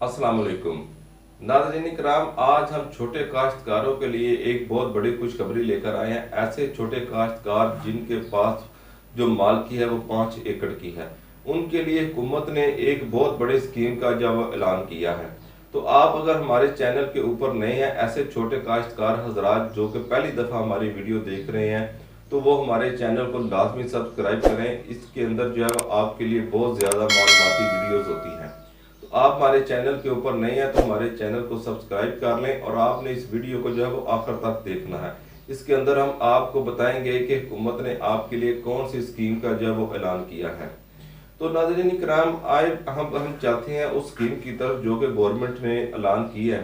अस्सलाम वालेकुम नाज़रीन इकराम, आज हम छोटे काश्तकारों के लिए एक बहुत बड़ी खुशखबरी लेकर आए हैं। ऐसे छोटे काश्तकार जिनके पास जो मालकी है वो 5 एकड़ की है, उनके लिए हुकूमत ने एक बहुत बड़े स्कीम का जब ऐलान किया है। तो आप अगर हमारे चैनल के ऊपर नए हैं, ऐसे छोटे काश्तकार हजरात जो कि पहली दफ़ा हमारी वीडियो देख रहे हैं, तो वो हमारे चैनल को लाजमी सब्सक्राइब करें। इसके अंदर जो है वो आपके लिए बहुत ज़्यादा मालूमाती वीडियोज़ होती हैं। आप हमारे चैनल के ऊपर नए हैं तो हमारे चैनल को सब्सक्राइब कर लें और आपने इस वीडियो को जो है वो आखिर तक देखना है। इसके अंदर हम आपको बताएंगे कि हुकूमत ने आपके लिए कौन सी स्कीम का जो है वो ऐलान किया है। तो नाज़रीन इकराम, आए हम चाहते हैं उस स्कीम की तरफ जो कि गवर्नमेंट ने ऐलान की है।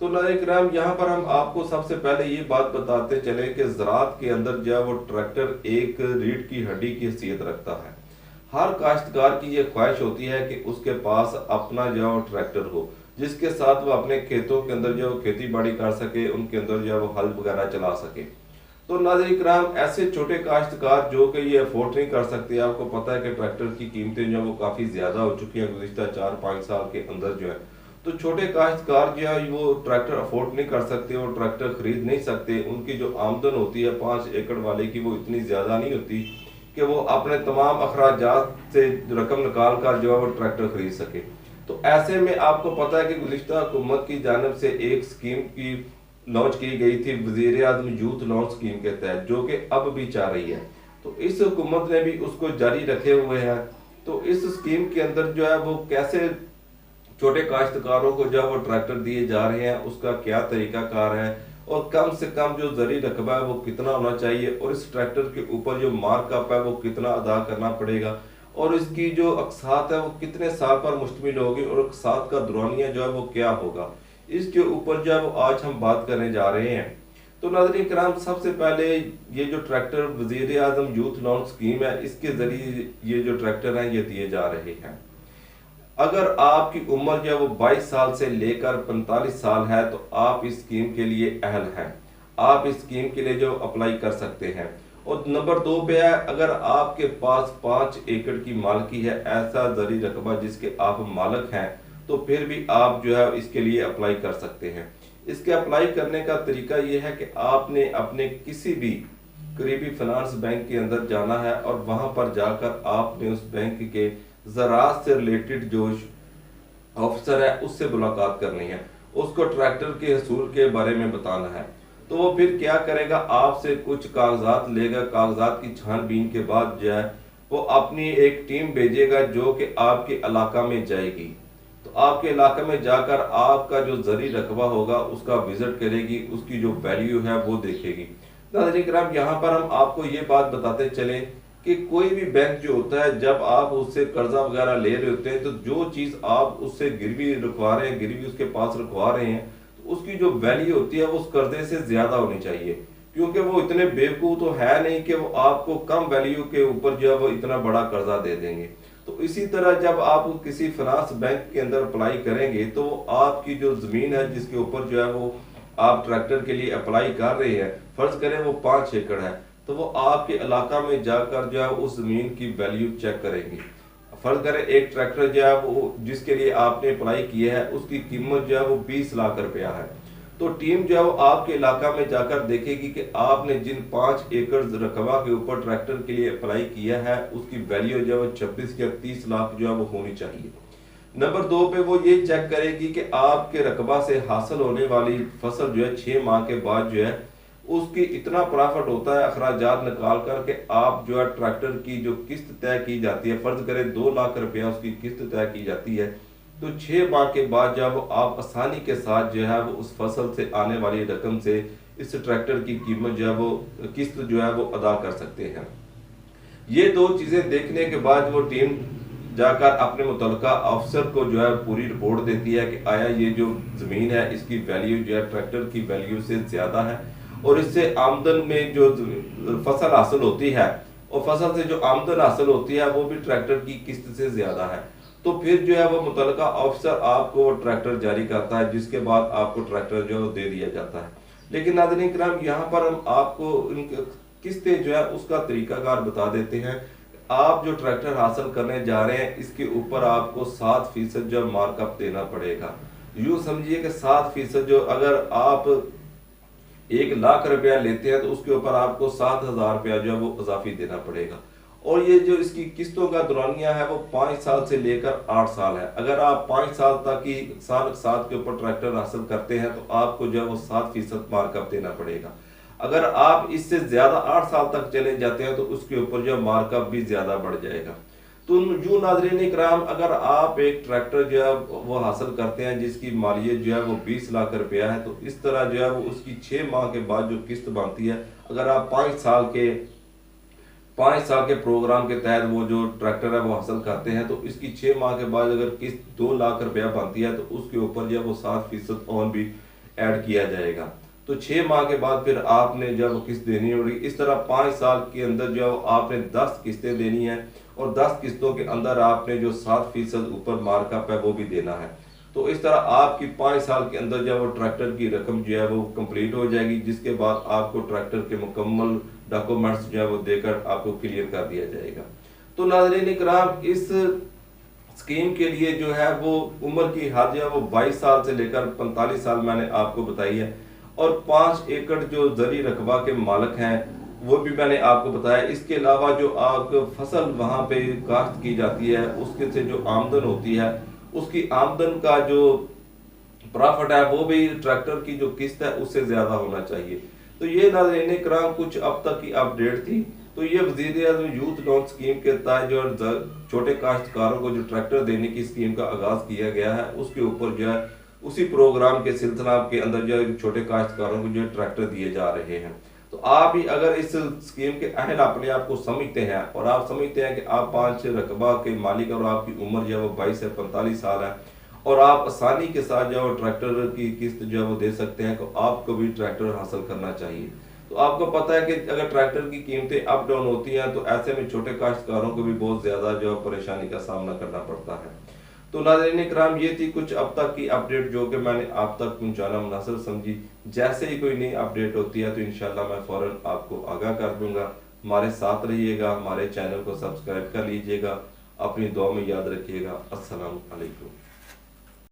तो नाज़रीन इकराम, यहाँ पर हम आपको सबसे पहले ये बात बताते चले कि ज़राअत के अंदर जो है वो ट्रैक्टर एक रीढ़ की हड्डी की हैसियत रखता है। हर काश्तकार की ये ख्वाहिश होती है कि उसके पास अपना जो है ट्रैक्टर हो, जिसके साथ वो अपने खेतों के अंदर जो खेती बाड़ी कर सके, उनके अंदर जो है वो हल वगैरह चला सके। तो नाज़रीन इकराम, ऐसे छोटे काश्तकार जो कि ये अफोर्ड नहीं कर सकते, आपको पता है कि ट्रैक्टर की कीमतें जो है वो काफ़ी ज़्यादा हो चुकी हैं गुज़िश्ता 4-5 साल के अंदर जो है। तो छोटे काश्तकार जो है वो ट्रैक्टर अफोर्ड नहीं कर सकते, वो ट्रैक्टर खरीद नहीं सकते। उनकी जो आमदन होती है 5 एकड़ वाले की, वो इतनी ज़्यादा नहीं होती कि वो अपने तमाम अखराजात से रकम निकाल कर जो है वो ट्रैक्टर खरीद सके। तो ऐसे में आपको पता है कि गुज़िश्ता हुकूमत की जानिब से एक स्कीम की लॉन्च की गई थी वज़ीर आज़म यूथ लोन स्कीम के तहत, जो कि अब भी चल रही है। तो इस हुकूमत ने भी उसको जारी रखे हुए हैं। तो इस स्कीम के अंदर जो है वो कैसे छोटे काश्तकारों को जो है वो ट्रैक्टर दिए जा रहे हैं, उसका क्या तरीकाकार है और कम से कम जो ज़री रकबा है वो कितना होना चाहिए और इस ट्रैक्टर के ऊपर जो मार्कअप है वो कितना अदा करना पड़ेगा और इसकी जो अकसात है वो कितने साल पर मुश्तमिल होगी और अकसात का दुरानिया जो है वो क्या होगा, इसके ऊपर जो है वो आज हम बात करने जा रहे हैं। तो नाज़रीन कराम, सबसे पहले ये जो ट्रैक्टर वज़ीर आज़म यूथ लोन स्कीम है, इसके ज़रिए ये जो ट्रैक्टर हैं ये दिए जा रहे हैं। अगर आपकी उम्र जो है वो 22 साल से लेकर 45 साल है तो आप इस स्कीम के लिए अहल हैं। आप इस स्कीम के लिए जो अप्लाई कर सकते हैं। और नंबर 2 पे है, अगर आपके पास 5 एकड़ की मालकी है, ऐसा ज़री रकबा जिसके आप मालिक हैं, तो फिर भी आप जो है इसके लिए अप्लाई कर सकते हैं। इसके अप्लाई करने का तरीका ये है कि आपने अपने किसी भी करीबी फाइनेंस बैंक के अंदर जाना है और वहां पर जाकर आपने उस बैंक के ज़राअत से रिलेटेड जो ऑफिसर है उससे मुलाकात करनी है, उसको ट्रैक्टर के हसूल के बारे में बताना है। तो वो फिर क्या करेगा, आपसे कुछ कागजात लेगा, कागजात की छानबीन के बाद जो है वो अपनी एक टीम भेजेगा जो कि आपके इलाका में जाएगी। तो आपके इलाके में जाकर आपका जो ज़री रकबा होगा उसका विजिट करेगी, उसकी जो वैल्यू है वो देखेगी। नाज़रीन किराम, यहाँ पर हम आपको ये बात बताते चले कि कोई भी बैंक जो होता है, जब आप उससे कर्जा वगैरह ले रहे होते हैं तो जो चीज़ आप उससे गिरवी रखवा रहे हैं, गिरवी उसके पास रखवा रहे हैं, तो उसकी जो वैल्यू होती है वो उस कर्जे से ज़्यादा होनी चाहिए, क्योंकि वो इतने बेवकूफ़ तो है नहीं कि वो आपको कम वैल्यू के ऊपर जो है वो इतना बड़ा कर्जा दे देंगे। तो इसी तरह जब आप किसी फाइनेंस बैंक के अंदर अप्लाई करेंगे तो आपकी जो ज़मीन है जिसके ऊपर जो है वो आप ट्रैक्टर के लिए अप्लाई कर रहे हैं, फ़र्ज़ करें वो 5 एकड़ है, तो वो आपके इलाका में जाकर जो है उस ज़मीन की वैल्यू चेक करेंगे। फर्ज करें एक ट्रैक्टर जो है वो जिसके लिए आपने अप्लाई किया है उसकी कीमत जो है वो 20 लाख रुपया है। तो टीम जो है वो आपके इलाका में जाकर देखेगी कि आपने जिन 5 एकड़ रकबा के ऊपर ट्रैक्टर के लिए अप्लाई किया है उसकी वैल्यू जो है वो 26 या 30 लाख जो है वो होनी चाहिए। नंबर 2 पे वो ये चेक करेगी कि आपके रकबा से हासिल होने वाली फसल जो है 6 माह के बाद जो है उसकी इतना प्रॉफिट होता है अखराजात निकाल कर के आप जो है ट्रैक्टर की जो किस्त तय की जाती है, फर्ज करें 2 लाख रुपया उसकी किस्त तय की जाती है, तो 6 माह के बाद जब आप आसानी के साथ जो है वो उस फसल से आने वाली रकम से इस ट्रैक्टर की कीमत जो है वो किस्त जो है वो अदा कर सकते हैं। ये 2 चीज़ें देखने के बाद वो टीम जाकर अपने मुतल्लिका अफसर को जो है पूरी रिपोर्ट देती है कि आया ये जो ज़मीन है इसकी वैल्यू जो है ट्रैक्टर की वैल्यू से ज़्यादा है और इससे आमदन में जो फसल हासिल होती है और फसल से जो आमदन हासिल होती है वो भी ट्रैक्टर की किस्त से ज़्यादा है। तो फिर जो है वो मुतल्लिका अफसर आपको वो ट्रैक्टर जारी करता है, जिसके बाद आपको ट्रैक्टर जो है दे दिया जाता है। लेकिन नाज़रीन किराम, यहाँ पर हम आपको किस्तें जो है उसका तरीकाकार बता देते हैं। आप जो ट्रैक्टर हासिल करने जा रहे हैं इसके ऊपर आपको 7% जो मार्कअप देना पड़ेगा। यूँ समझिए कि 7% जो अगर आप 1 लाख रुपया लेते हैं तो उसके ऊपर आपको 7,000 रुपया जो है वो इजाफी देना पड़ेगा। और ये जो इसकी किस्तों का दुरानिया है वो 5 साल से लेकर 8 साल है। अगर आप 5 साल तक की साल सात के ऊपर ट्रैक्टर हासिल करते हैं तो आपको जो है वो 7% मार्कअप देना पड़ेगा। अगर आप इससे ज्यादा 8 साल तक चले जाते हैं तो उसके ऊपर जो मार्कअप भी ज्यादा बढ़ जाएगा। तो यूं नाज़रीन इकराम, अगर आप एक ट्रैक्टर जो है वो हासिल करते हैं जिसकी मालियत जो है वो 20 लाख रुपया है, तो इस तरह जो है वो उसकी 6 माह के बाद जो किस्त बनती है, अगर आप 5 साल के प्रोग्राम के तहत वो जो ट्रैक्टर है वो हासिल करते हैं तो इसकी 6 माह के बाद अगर किस्त 2 लाख रुपया बनती है तो उसके ऊपर जो है वो 7% और भी ऐड किया जाएगा। तो 6 माह के बाद फिर आपने जब किस्त देनी होगी। इस तरह 5 साल के अंदर जो आपने 10 किस्तें देनी है और 10 किस्तों के अंदर आपने जो 7% ऊपर मार्कअप है वो भी देना है। तो इस तरह आपकी 5 साल के अंदर जब वो ट्रैक्टर की रकम जो है वो कंप्लीट हो जाएगी, जिसके बाद आपको ट्रैक्टर के मुकम्मल डॉक्यूमेंट्स जो है वो देकर आपको क्लियर कर दिया जाएगा। तो नाज़रीन इकराम, इस स्कीम के लिए जो है वो उम्र की हद जो है वो 22 साल से लेकर 45 साल मैंने आपको बताई है। और 5 एकड़ जो ज़री रकबा के मालिक हैं वो भी मैंने आपको बताया। इसके अलावा जो आप फसल वहाँ पे काश्त की जाती है उसके से जो आमदन होती है, उसकी आमदन का जो प्रॉफिट है वो भी ट्रैक्टर की जो किस्त है उससे ज्यादा होना चाहिए। तो ये नाज़रीन इकराम कुछ अब तक की अपडेट थी। तो ये वज़ीर-ए-आज़म यूथ लोन स्कीम के तहत जो छोटे काश्तकारों को जो ट्रैक्टर देने की स्कीम का आगाज किया गया है उसके ऊपर जो है उसी प्रोग्राम के सिलसिला के अंदर जो है छोटे काश्तकारों को जो ट्रैक्टर दिए जा रहे हैं। तो आप भी अगर इस स्कीम के अहल अपने आप को समझते हैं और आप समझते हैं कि आप 5 रकबा के मालिक और आपकी उम्र जो है वो 22 से 45 साल है और आप आसानी के साथ जो ट्रैक्टर की किस्त जो है वो दे सकते हैं, तो आपको भी ट्रैक्टर हासिल करना चाहिए। तो आपको पता है कि अगर ट्रैक्टर की कीमतें अप डाउन होती हैं तो ऐसे में छोटे काश्तकारों को भी बहुत ज्यादा जो है परेशानी का सामना करना पड़ता है। तो नाज़रीन इकराम, ये थी कुछ अब तक की अपडेट जो कि मैंने आप तक पहुंचाना मुनासिब समझी। जैसे ही कोई नई अपडेट होती है तो इंशाल्लाह मैं फौरन आपको आगाह कर दूंगा। हमारे साथ रहिएगा, हमारे चैनल को सब्सक्राइब कर लीजिएगा, अपनी दुआ में याद रखिएगा। अस्सलाम वालेकुम।